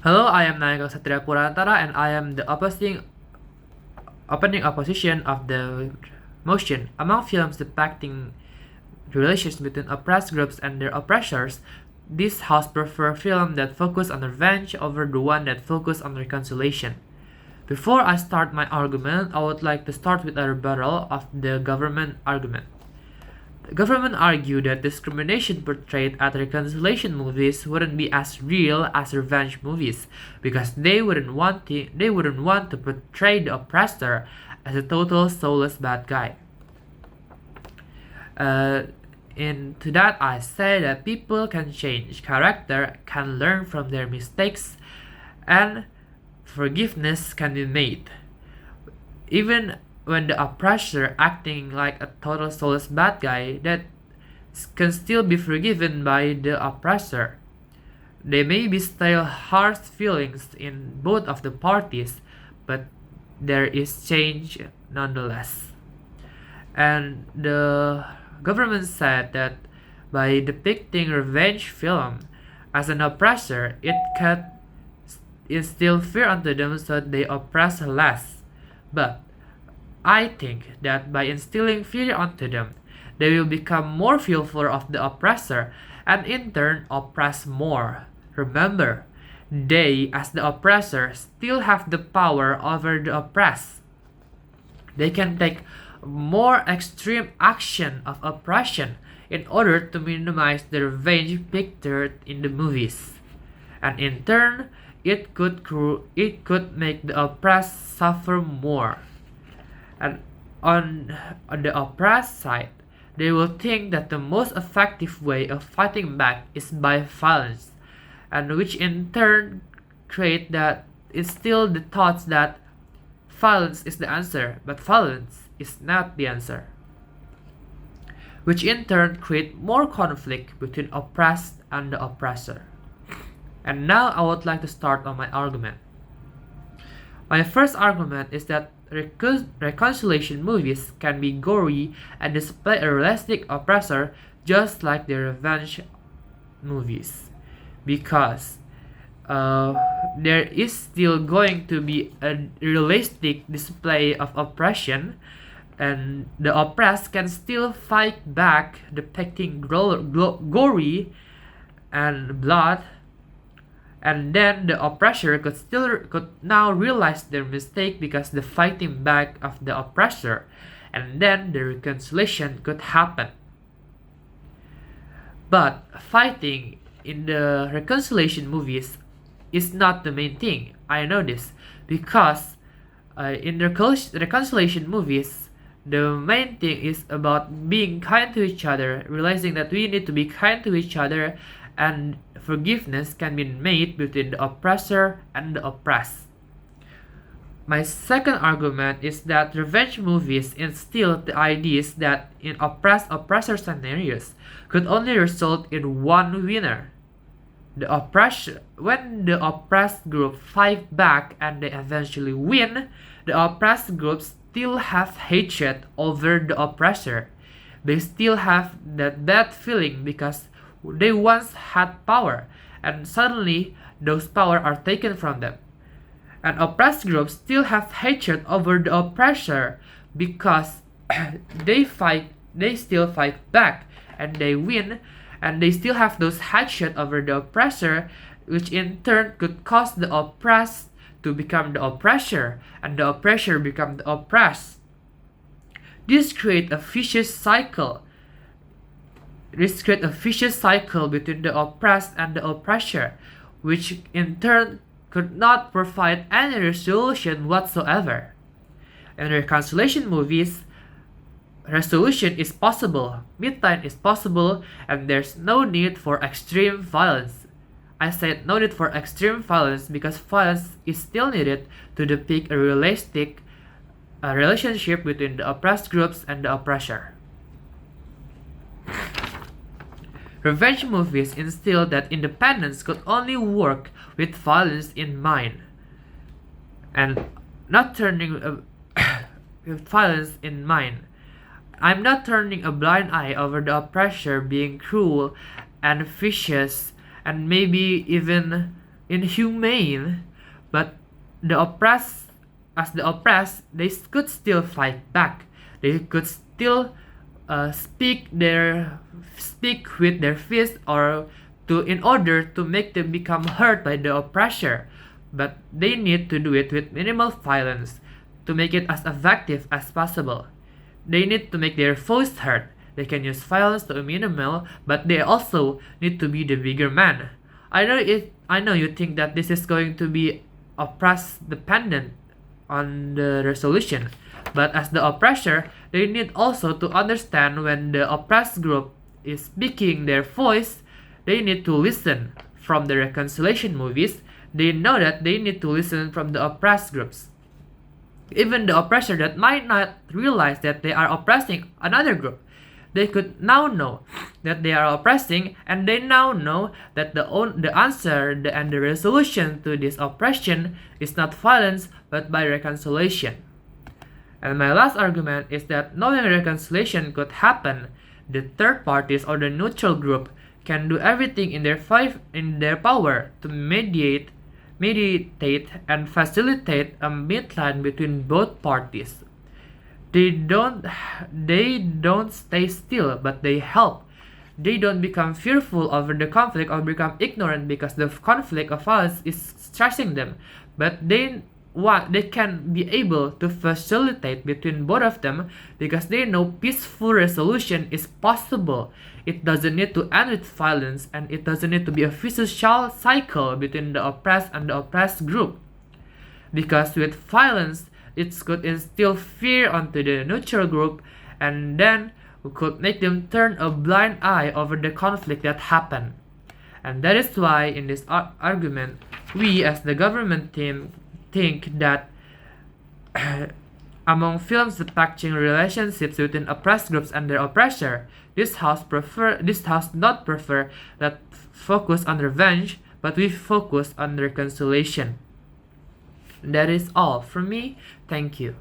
Hello, I am Ksatria and I am the opening opposition of the motion. Among films depicting the relations between oppressed groups and their oppressors, this house prefers films that focus on revenge over the one that focus on reconciliation. Before I start my argument, I would like to start with a rebuttal of the government argument. The government argued that discrimination portrayed at reconciliation movies wouldn't be as real as revenge movies because they wouldn't want to portray the oppressor as a total soulless bad guy. To that I say that people can change character, can learn from their mistakes, and forgiveness can be made. Even when the oppressor acting like a total soulless bad guy, that can still be forgiven by the oppressor. There may be still harsh feelings in both of the parties, but there is change nonetheless. And the government said that by depicting revenge film as an oppressor, it can instill fear unto them so they oppress less. But I think that by instilling fear onto them, they will become more fearful of the oppressor and in turn oppress more. Remember, they, as the oppressor, still have the power over the oppressed. They can take more extreme action of oppression in order to minimize the revenge pictured in the movies. And in turn, it could make the oppressed suffer more. And on the oppressed side, they will think that the most effective way of fighting back is by violence, and which in turn create that instill the thoughts that violence is the answer, but violence is not the answer, which in turn create more conflict between oppressed and the oppressor. And now I would like to start on my argument. My first argument is that reconciliation movies can be gory and display a realistic oppressor just like the revenge movies, because there is still going to be a realistic display of oppression, and the oppressed can still fight back, depicting gory and blood. And then the oppressor could now realize their mistake because the fighting back of the oppressor, and then the reconciliation could happen. But fighting in the reconciliation movies is not the main thing. I know this because in the reconciliation movies, the main thing is about being kind to each other, realizing that we need to be kind to each other, and forgiveness can be made between the oppressor and the oppressed. My second argument is that revenge movies instill the ideas that in oppressor scenarios could only result in one winner. When the oppressed group fight back and they eventually win, the oppressed group still have hatred over the oppressor. They still have that bad feeling because they once had power, and suddenly those power are taken from them. And oppressed groups still have hatred over the oppressor because they still fight back and they win, and they still have those hatred over the oppressor, which in turn could cause the oppressed to become the oppressor, and the oppressor become the oppressed. This creates a vicious cycle. Between the oppressed and the oppressor, which in turn could not provide any resolution whatsoever. In reconciliation movies, resolution is possible, midtime is possible, and there's no need for extreme violence. I said no need for extreme violence because violence is still needed to depict a realistic relationship between the oppressed groups and the oppressor. Revenge movies instill that independence could only work with violence in mind, and not turning with violence in mind. I'm not turning a blind eye over the oppressor being cruel and vicious and maybe even inhumane, but the oppressed, they could still fight back. They could still speak with their fists or in order to make them become hurt by the oppressor. But they need to do it with minimal violence to make it as effective as possible. They need to make their foes hurt. They can use violence to a minimal, but they also need to be the bigger man. I know you think that this is going to be oppressed dependent on the resolution, but as the oppressor, they need also to understand when the oppressed group is speaking their voice, they need to listen. From the reconciliation movies, they know that they need to listen from the oppressed groups. Even the oppressor that might not realize that they are oppressing another group, they could now know that they are oppressing, and they now know that the answer and the resolution to this oppression is not violence but by reconciliation. And my last argument is that knowing reconciliation could happen, the third parties or the neutral group can do everything in their power to mediate and facilitate a midline between both parties. They don't stay still, but they help. They don't become fearful over the conflict or become ignorant because the conflict of violence is stressing them, but they can be able to facilitate between both of them because they know peaceful resolution is possible. It doesn't need to end with violence, and it doesn't need to be a vicious cycle between the oppressed and the oppressed group. Because with violence, it could instill fear onto the neutral group, and then we could make them turn a blind eye over the conflict that happened. And that is why in this argument, we as the government team think that among films depicting relationships between oppressed groups and their oppressor, this house not prefer that focus on revenge, but we focus on reconciliation. That is all from me. Thank you.